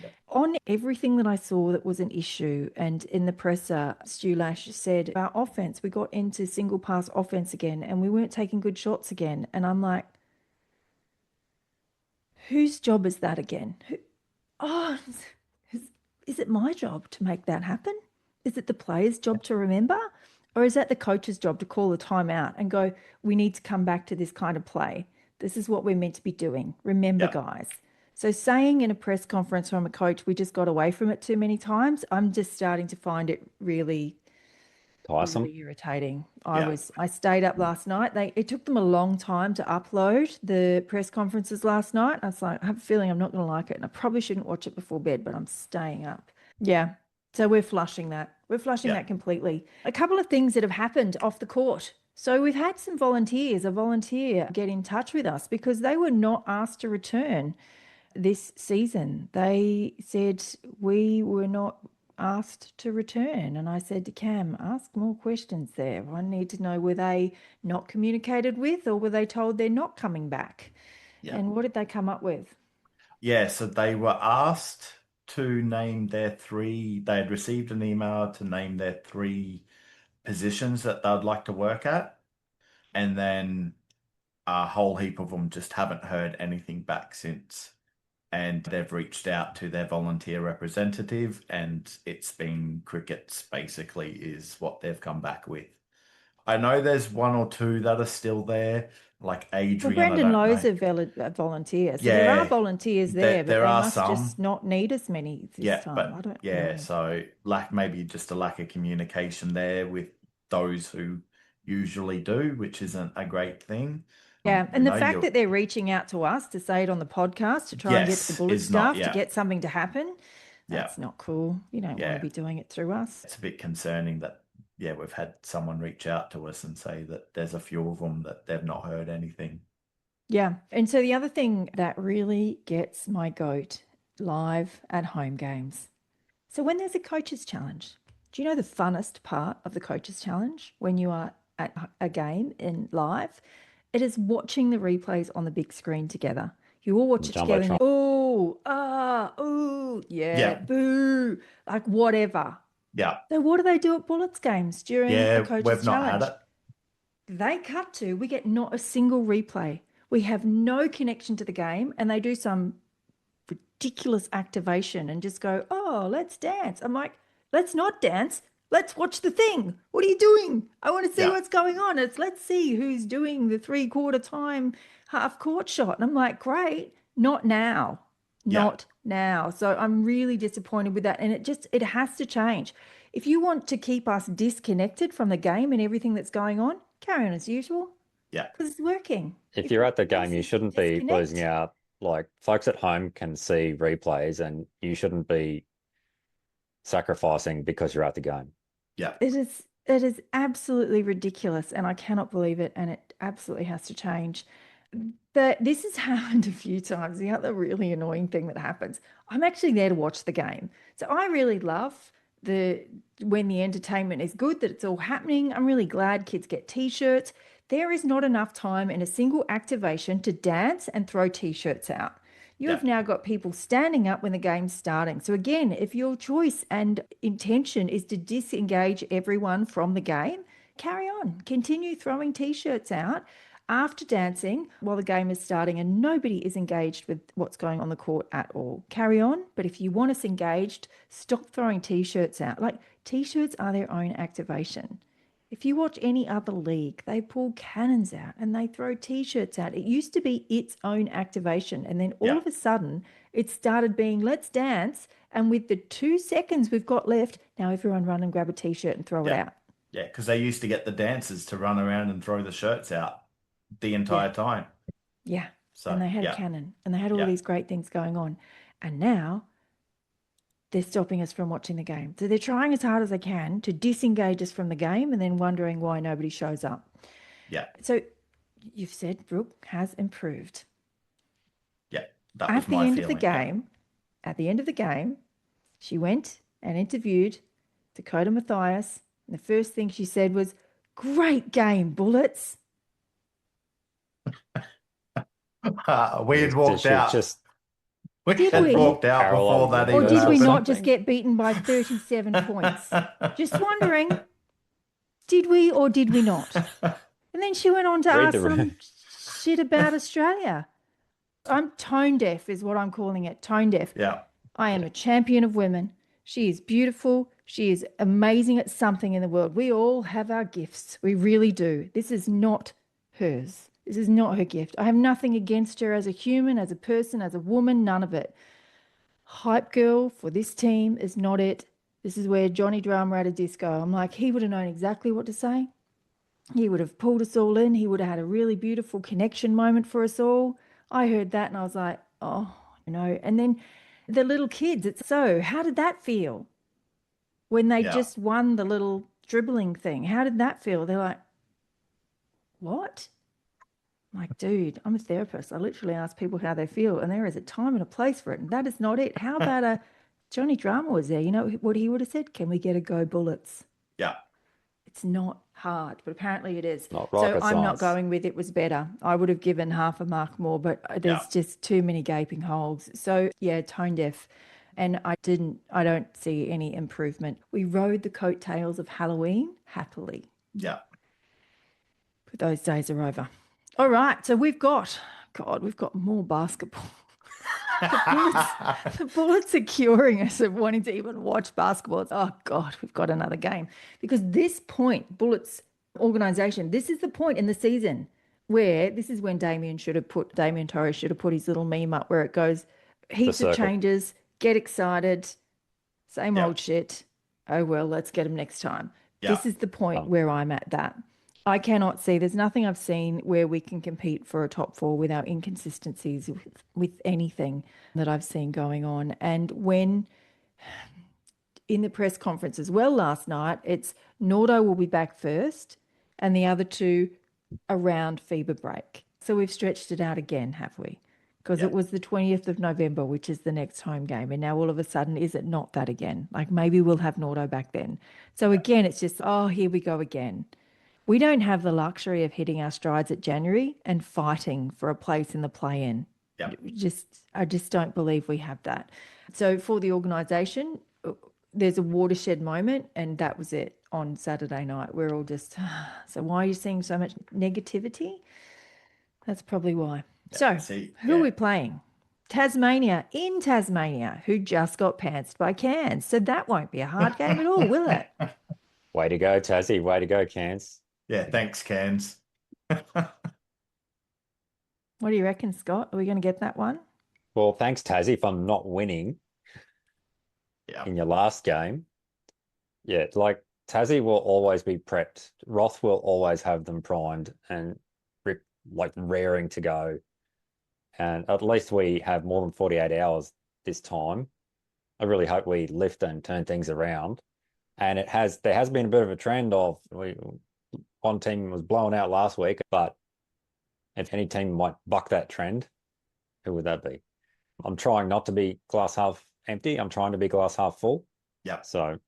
Yep. On everything that I saw that was an issue, and in the presser, Stu Lash said, our offense, we got into single pass offense again and we weren't taking good shots again. And I'm like, whose job is that again? Is it my job to make that happen? Is it the player's job to remember? Or is that the coach's job to call a timeout and go, we need to come back to this kind of play? This is what we're meant to be doing. Remember, Yeah. guys. So saying in a press conference from a coach, we just got away from it too many times, I'm just starting to find it really Tiresome. really irritating. Yeah. I stayed up last night. It took them a long time to upload the press conferences last night. I was like, I have a feeling I'm not going to like it, and I probably shouldn't watch it before bed, but I'm staying up. Yeah. So we're flushing that. We're flushing Yeah. that completely. A couple of things that have happened off the court. So we've had some volunteers, a volunteer get in touch with us because they were not asked to return this season. They said we were not asked to return. And I said to Cam, ask more questions there. I need to know, were they not communicated with, or were they told they're not coming back? Yeah. And what did they come up with? Yeah, so they were asked to name their three, they had received an email to name their three positions that they'd like to work at. And then a whole heap of them just haven't heard anything back since. And they've reached out to their volunteer representative, and it's been crickets, basically, is what they've come back with. I know there's one or two that are still there, like Adrian. Well, Brendan I don't Lowe's know. a volunteer. So there are Yeah, volunteers there, but there they are must some. just not need as many this Yeah, time. but I don't yeah, know. so maybe just a lack of communication there with those who usually do, which isn't a great thing. Yeah, and the fact you're that they're reaching out to us to say it on the podcast to try and get to the yes Bullet is not staff to get something to happen, yeah that's not cool. You don't want yeah. to be doing it through us. It's a bit concerning that we've had someone reach out to us and say that there's a few of them that they've not heard anything. Yeah. And so the other thing that really gets my goat, live at home games. So when there's a coach's challenge, do you know the funnest part of the coach's challenge when you are at a game in live? It is watching the replays on the big screen together. You all watch it together. And Yeah. boo, like whatever. Yeah. So what do they do at Bullets games during a coach's we've not challenge? had it. They cut to, we get not a single replay. We have no connection to the game, and they do some ridiculous activation and just go, oh, let's dance. I'm like, let's not dance. Let's watch the thing. What are you doing? I want to see what's going on. Let's see who's doing the 3/4 time half court shot. And I'm like, great, not now. Not now. So I'm really disappointed with that. And it has to change. If you want to keep us disconnected from the game and everything that's going on, carry on as usual. Yeah. Because it's working. If you're at the game, you shouldn't be losing out. Like, folks at home can see replays, and you shouldn't be sacrificing because you're at the game. Yeah. It is absolutely ridiculous, and I cannot believe it, and it absolutely has to change. But this has happened a few times. The other really annoying thing that happens, I'm actually there to watch the game. So I really love when the entertainment is good, that it's all happening. I'm really glad kids get t-shirts. There is not enough time in a single activation to dance and throw t-shirts out. You have now got people standing up when the game's starting. So again, if your choice and intention is to disengage everyone from the game, carry on. Continue throwing t-shirts out after dancing while the game is starting, and nobody is engaged with what's going on the court at all. Carry on, but if you want us engaged, stop throwing t-shirts out. Like, t-shirts are their own activation. If you watch any other league, they pull cannons out and they throw t-shirts out. It used to be its own activation, and then all of a sudden it started being, let's dance, and with the 2 seconds we've got left, now everyone run and grab a t-shirt and throw it out. Yeah, because they used to get the dancers to run around and throw the shirts out the entire time. Yeah. So, and they had a cannon, and they had all these great things going on. And now they're stopping us from watching the game. So they're trying as hard as they can to disengage us from the game, and then wondering why nobody shows up. Yeah. So you've said Brooke has improved. Yeah. That was my feeling. At the end of the game, she went and interviewed Dakota Mathias. And the first thing she said was, "Great game, Bullets." We had walked out. Did we? Walked out before that or even did we happened. not just get beaten by 37 points? Just wondering, did we or did we not? And then she went on to ask some shit about Australia. I'm tone deaf is what I'm calling it, tone deaf. Yeah. I am a champion of women. She is beautiful. She is amazing at something in the world. We all have our gifts. We really do. This is not hers. This is not her gift. I have nothing against her as a human, as a person, as a woman, none of it. Hype girl for this team is not it. This is where Jonny Drama at a disco. I'm like, he would have known exactly what to say. He would have pulled us all in. He would have had a really beautiful connection moment for us all. I heard that and I was like, oh, And then the little kids, so how did that feel when they just won the little dribbling thing? How did that feel? They're like, what? I'm like, dude, I'm a therapist. I literally ask people how they feel, and there is a time and a place for it, and that is not it. How about Jonny Drama was there? You know what he would have said? Can we get a go Bullets? Yeah. It's not hard, but apparently it is. Not rocket so I'm not science. going with it was better. I would have given half a mark more, but there's just too many gaping holes. So yeah, tone deaf. And I don't see any improvement. We rode the coattails of Halloween happily. Yeah. But those days are over. All right. So we've got more basketball. The Bullets are curing us of wanting to even watch basketball. Oh, God, we've got another game. Because this point, Bullets organisation, this is the point in the season where this is when Damien Torres should have put his little meme up where it goes, heaps of changes, get excited, same old shit. Oh, well, let's get them next time. This is the point where I'm at that. I cannot see, there's nothing I've seen where we can compete for a top four without inconsistencies with anything that I've seen going on. And when in the press conference as well last night, it's Nordo will be back first and the other two around FIBA break. So we've stretched it out again, have we? Because it was the 20th of November, which is the next home game. And now all of a sudden, is it not that again? Like maybe we'll have Nordo back then. So again, it's just, oh, here we go again. We don't have the luxury of hitting our strides at January and fighting for a place in the play-in. Yeah. I just don't believe we have that. So for the organisation, there's a watershed moment, and that was it on Saturday night. We're all just, so why are you seeing so much negativity? That's probably why. Yeah, so who are we playing? Tasmania, in Tasmania, who just got pantsed by Cairns. So that won't be a hard game at all, will it? Way to go, Tassie. Way to go, Cairns. Yeah, thanks, Cairns. What do you reckon, Scott? Are we going to get that one? Well, thanks, Tassie, for not winning in your last game. Yeah, like Tassie will always be prepped. Roth will always have them primed and raring to go. And at least we have more than 48 hours this time. I really hope we lift and turn things around. And there has been a bit of a trend of one team was blown out last week, but if any team might buck that trend, who would that be? I'm trying not to be glass half empty. I'm trying to be glass half full. Yeah. So,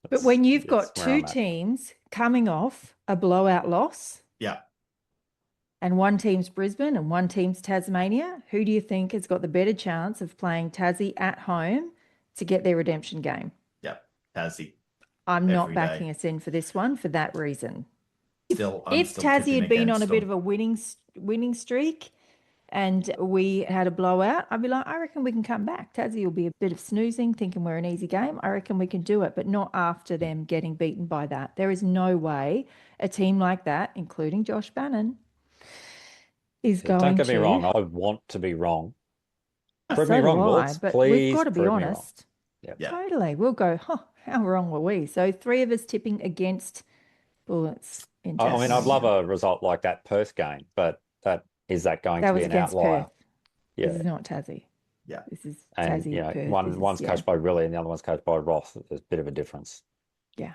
but when you've got two teams coming off a blowout loss, and one team's Brisbane and one team's Tasmania, who do you think has got the better chance of playing Tassie at home to get their redemption game? Yeah, Tassie. I'm not backing us in for this one for that reason. If Tassie had been on a bit of a winning streak and we had a blowout, I'd be like, I reckon we can come back. Tassie will be a bit of snoozing, thinking we're an easy game. I reckon we can do it, but not after them getting beaten by that. There is no way a team like that, including Josh Bannon, is going to... Don't get me wrong. I want to be wrong. Prove so me wrong, Bullets. But please we've got to be honest. Yeah. Totally. We'll go, how wrong were we? So 3 of us tipping against Bullets. I mean, I'd love a result like that Perth game, but is that going to be an outlier? Perth. Yeah. This is not Tassie. Yeah. This is Tassie. Perth. One's coached by Riley and the other one's coached by Roth. There's a bit of a difference. Yeah.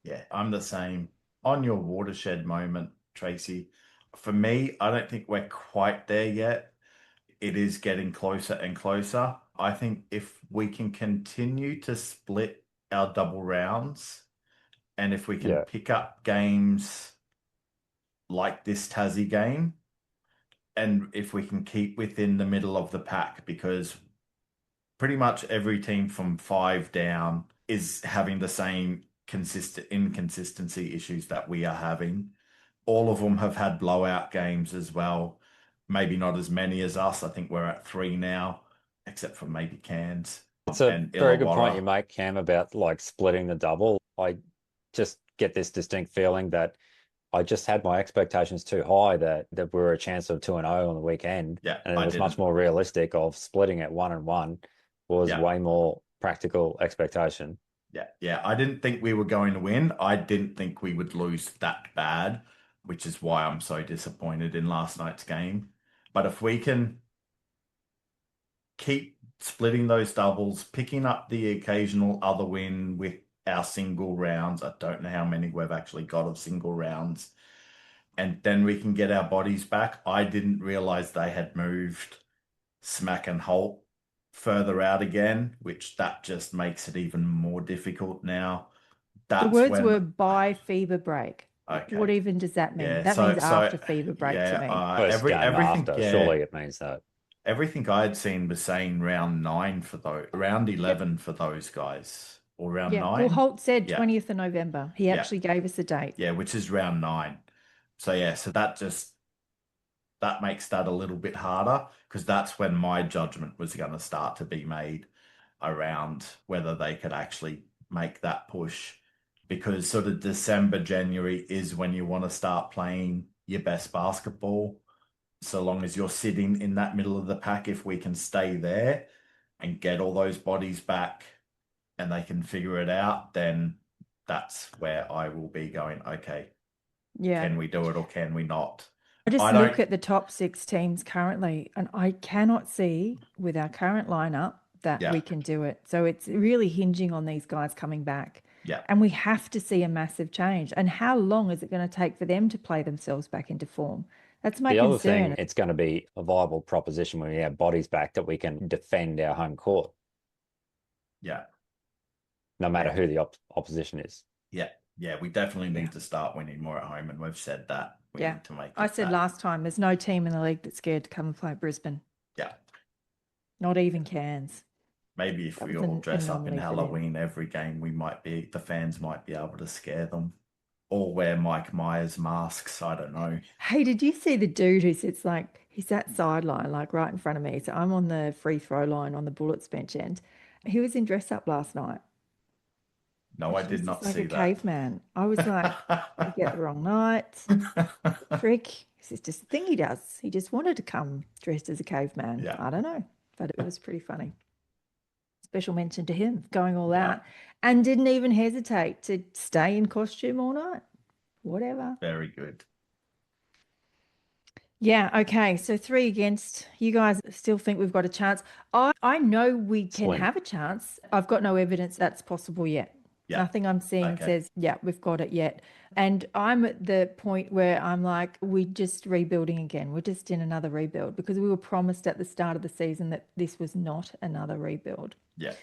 Yeah, I'm the same. On your watershed moment, Tracy, for me, I don't think we're quite there yet. It is getting closer and closer. I think if we can continue to split our double rounds, and if we can pick up games like this Tassie game, and if we can keep within the middle of the pack, because pretty much every team from 5 down is having the same inconsistency issues that we are having. All of them have had blowout games as well. Maybe not as many as us. I think we're at 3 now, except for maybe Cairns. It's a and very good point you Illawarra. make, Cam, about like splitting the double. I just get this distinct feeling that I just had my expectations too high that we were a chance of 2-0 on the weekend. Yeah, And it I was much didn't. more realistic of splitting it 1-1 was Yeah. way more practical expectation. Yeah. I didn't think we were going to win. I didn't think we would lose that bad, which is why I'm so disappointed in last night's game. But if we can keep splitting those doubles, picking up the occasional other win with our single rounds, I don't know how many we've actually got of single rounds, and then we can get our bodies back. I didn't realize they had moved Smack and Holt further out again, which that just makes it even more difficult now. The That's words when were by fever break. okay. What even does that mean? Yeah, That means after fever break to me. First game everything, after, surely it means that. everything I had seen was saying round 9 for those, round 11 for those guys, or round Yeah. 9. Well, Holt said Yeah, 20th of November. He Yeah. actually gave us a date. yeah, which is round 9. So yeah, so that makes that a little bit harder because that's when my judgment was going to start to be made around whether they could actually make that push, because sort of December, January is when you want to start playing your best basketball. So long as you're sitting in that middle of the pack, if we can stay there and get all those bodies back and they can figure it out, then that's where I will be going, okay, Yeah. can we do it or can we not? I just I look don't- at the top 6 teams currently, and I cannot see with our current lineup that Yeah. we can do it. So it's really hinging on these guys coming back. Yeah. And we have to see a massive change. And how long is it going to take for them to play themselves back into form? That's my The other concern. thing, it's going to be a viable proposition when we have bodies back that we can defend our home court, Yeah. no matter Yeah. who the opposition is. Yeah, we definitely need Yeah. to start winning more at home, and we've said that. We Yeah. need to make I it said that. last time, there's no team in the league that's scared to come and play Brisbane. Yeah. Not even Cairns. Maybe if That we was all an dress up in anomaly for them. Halloween every game, the fans might be able to scare them. Or wear Mike Myers masks. I don't know. Hey, did you see the dude who sits like, he's that sideline, like right in front of me. So I'm on the free throw line on the Bullets bench end. He was in dress up last night. No, I He did was not just like see a that. caveman. I was like, you get the wrong night. Frick. This is just a thing he does. He just wanted to come dressed as a caveman. Yeah. I don't know, but it was pretty funny. Special mention to him going all Yeah. out and didn't even hesitate to stay in costume all night. Whatever. Very good. Yeah, okay. So 3 against. You guys still think we've got a chance? I know we can Slim. have a chance. I've got no evidence that's possible yet. Yeah. Nothing I'm seeing Okay. says, yeah, we've got it yet. And I'm at the point where I'm like, we're just rebuilding again. We're just in another rebuild because we were promised at the start of the season that this was not another rebuild. Yeah.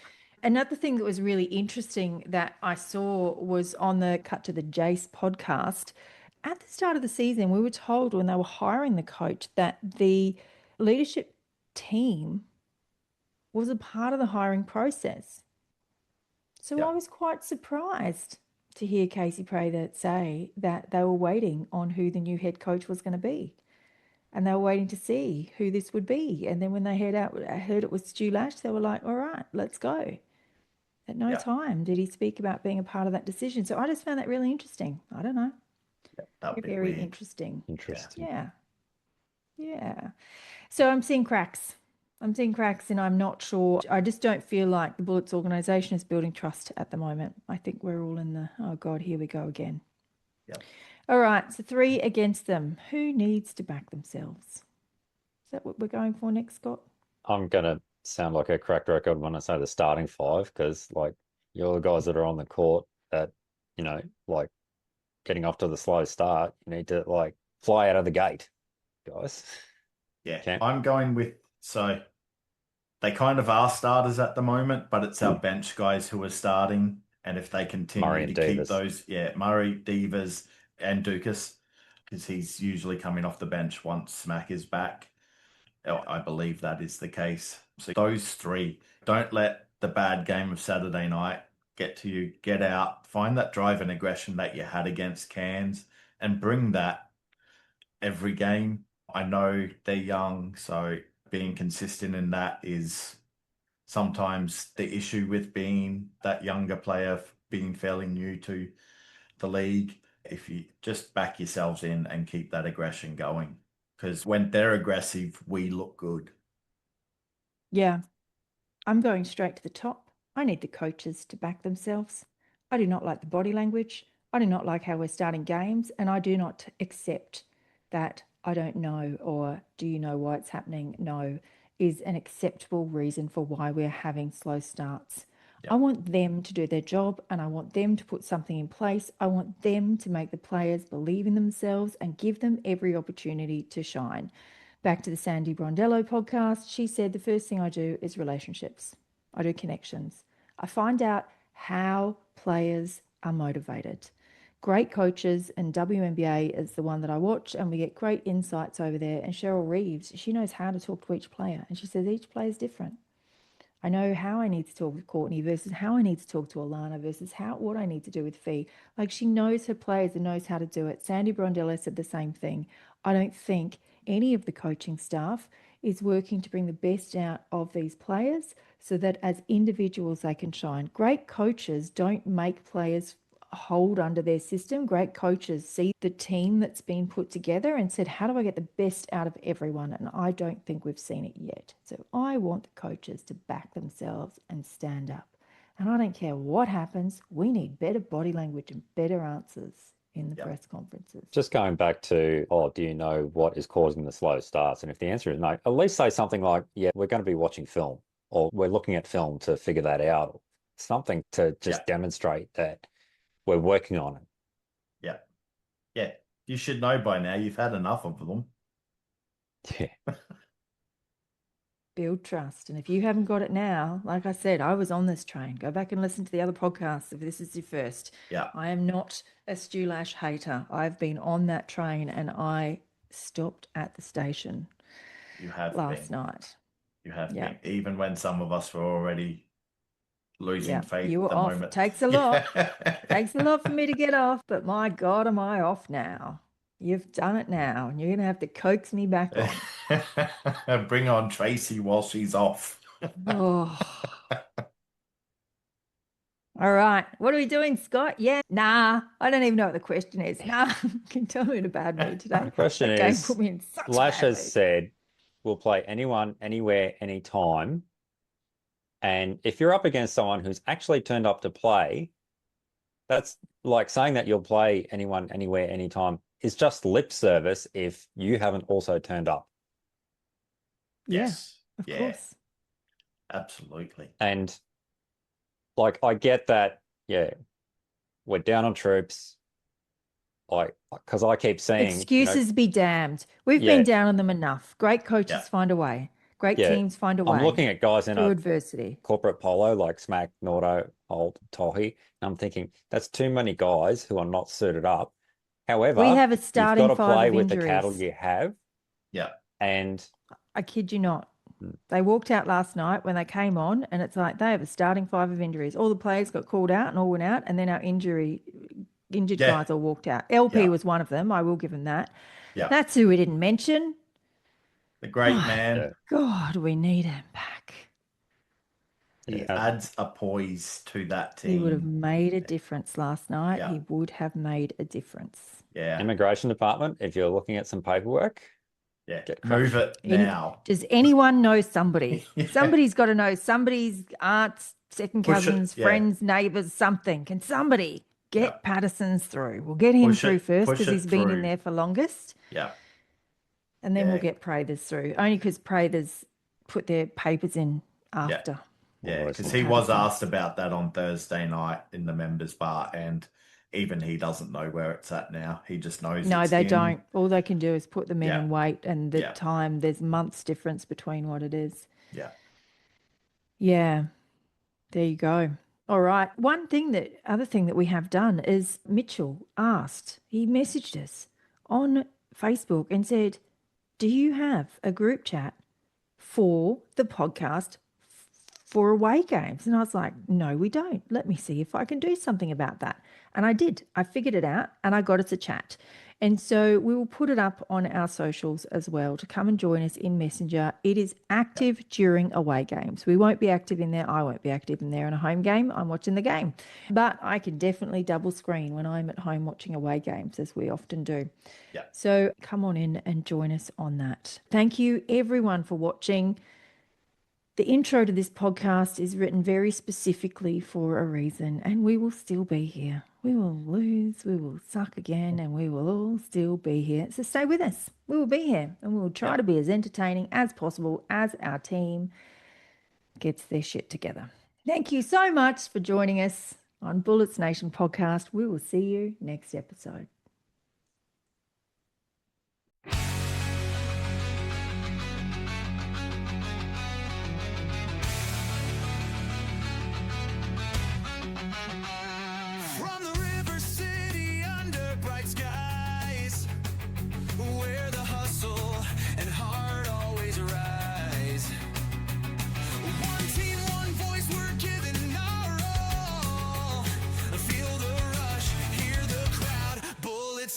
Another thing that was really interesting that I saw was on the Cut to the Jace podcast. At the start of the season, we were told when they were hiring the coach that the leadership team was a part of the hiring process. So Yeah. I was quite surprised to hear Casey Prather say that they were waiting on who the new head coach was going to be. And they were waiting to see who this would be. And then when they heard it was Stu Lash, they were like, all right, let's go. At no Yeah. time did he speak about being a part of that decision. So I just found that really interesting. I don't know. That would be Very weird. interesting. Interesting. Yeah. Yeah. So I'm seeing cracks. And I'm not sure. I just don't feel like the Bullets organization is building trust at the moment. I think we're all in the, oh God, here we go again. Yep. All right. So 3 against them. Who needs to back themselves? Is that what we're going for next, Scott? I'm going to sound like a cracked record when I say the starting 5 because, like, you're the guys that are on the court that, like, getting off to the slow start. You need to, like, fly out of the gate, guys. Yeah. Okay. I'm going with, so they kind of are starters at the moment, but it's our bench guys who are starting. And if they continue Murray to and keep Davis. those, Murray, Divas, and Ducas, because he's usually coming off the bench once Smack is back. I believe that is the case. So those 3, don't let the bad game of Saturday night get to you. Get out, find that drive and aggression that you had against Cairns, and bring that every game. I know they're young, so being consistent in that is sometimes the issue with being that younger player, being fairly new to the league, if you just back yourselves in and keep that aggression going. Because when they're aggressive, we look good. Yeah, I'm going straight to the top. I need the coaches to back themselves. I do not like the body language. I do not like how we're starting games, and I do not accept that I don't know or do you know why it's happening? No, is an acceptable reason for why we're having slow starts. Yep. I want them to do their job and I want them to put something in place. I want them to make the players believe in themselves and give them every opportunity to shine. Back to the Sandy Brondello podcast, she said the first thing I do is relationships. I do connections. I find out how players are motivated. Great coaches, and WNBA is the one that I watch, and we get great insights over there. And Cheryl Reeves, she knows how to talk to each player, and she says each player is different. I know how I need to talk with Courtney versus how I need to talk to Alana versus what I need to do with Fee. Like, she knows her players and knows how to do it. Sandy Brondello said the same thing. I don't think any of the coaching staff is working to bring the best out of these players so that as individuals they can shine. Great coaches don't make players hold under their system. Great coaches see the team that's been put together and said, how do I get the best out of everyone? And I don't think we've seen it yet. So I want the coaches to back themselves and stand up. And I don't care what happens. We need better body language and better answers in the press conferences. Just going back to, do you know what is causing the slow starts? And if the answer is no, at least say something like, yeah, we're going to be watching film, or we're looking at film to figure that out. Something to just demonstrate that we're working on it. Yeah. Yeah. You should know by now. You've had enough of them. Yeah. Build trust. And if you haven't got it now, like I said, I was on this train. Go back and listen to the other podcasts if this is your first. Yeah. I am not a Stu Lash hater. I've been on that train and I stopped at the station. You have last night. You have been. Even when some of us were already losing faith you were at the off. moment. Takes a lot. Takes a lot for me to get off, but my God, am I off now? You've done it now, and you're going to have to coax me back on. Bring on Tracy while she's off. Oh. All right. What are we doing, Scott? Yeah. Nah. I don't even know what the question is. Nah. Can you tell me in a bad mood today? The question that is, game put me in such Lash bad has mood. said, we'll play anyone, anywhere, anytime. And if you're up against someone who's actually turned up to play, that's like saying that you'll play anyone, anywhere, anytime is just lip service if you haven't also turned up. Yes. Of course. Absolutely. And like, I get that, we're down on troops. Like, because I keep saying excuses be damned. We've been down on them enough. Great coaches find a way. Great teams find a way. I'm looking at guys in adversity. Corporate polo like Smack, Nordo, Holt, Tohi. And I'm thinking that's too many guys who are not suited up. However, we have a starting you've got to play with injuries. the cattle you have. Yeah. And I kid you not. They walked out last night when they came on, and it's like they have a starting 5 of injuries. All the players got called out and all went out, and then our injured guys all walked out. LP was one of them. I will give him that. Yeah. That's who we didn't mention. The great man. God, we need him back. He adds a poise to that team. He would have made a difference last night. He would have made a difference. Yeah. Immigration department, if you're looking at some paperwork, move it now. Does anyone know somebody? Somebody's got to know. Somebody's aunts, second cousins, friends, neighbours, something. Can somebody get Patterson's through? We'll get him through first because he's been in there for longest. Yeah. And then we'll get Prathers through. Only because Prathers put their papers in after. Yeah, because he was asked about that on Thursday night in the members bar, and even he doesn't know where it's at now. He just knows. No, it's they in. don't. All they can do is put them in and wait, and the time, there's months difference between what it is. Yeah. Yeah. There you go. All right. Other thing that we have done is Mitchell asked, he messaged us on Facebook and said, do you have a group chat for the podcast for away games? And I was like, no, we don't. Let me see if I can do something about that. And I did. I figured it out and I got us a chat. And so we will put it up on our socials as well to come and join us in Messenger. It is active during away games. We won't be active in there. I won't be active in there in a home game. I'm watching the game. But I can definitely double screen when I'm at home watching away games, as we often do. Yeah. So come on in and join us on that. Thank you, everyone, for watching. The intro to this podcast is written very specifically for a reason, and we will still be here. We will lose, we will suck again, and we will all still be here. So stay with us. We will be here, and we will try to be as entertaining as possible as our team gets their shit together. Thank you so much for joining us on Bullets Nation podcast. We will see you next episode.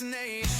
Nation.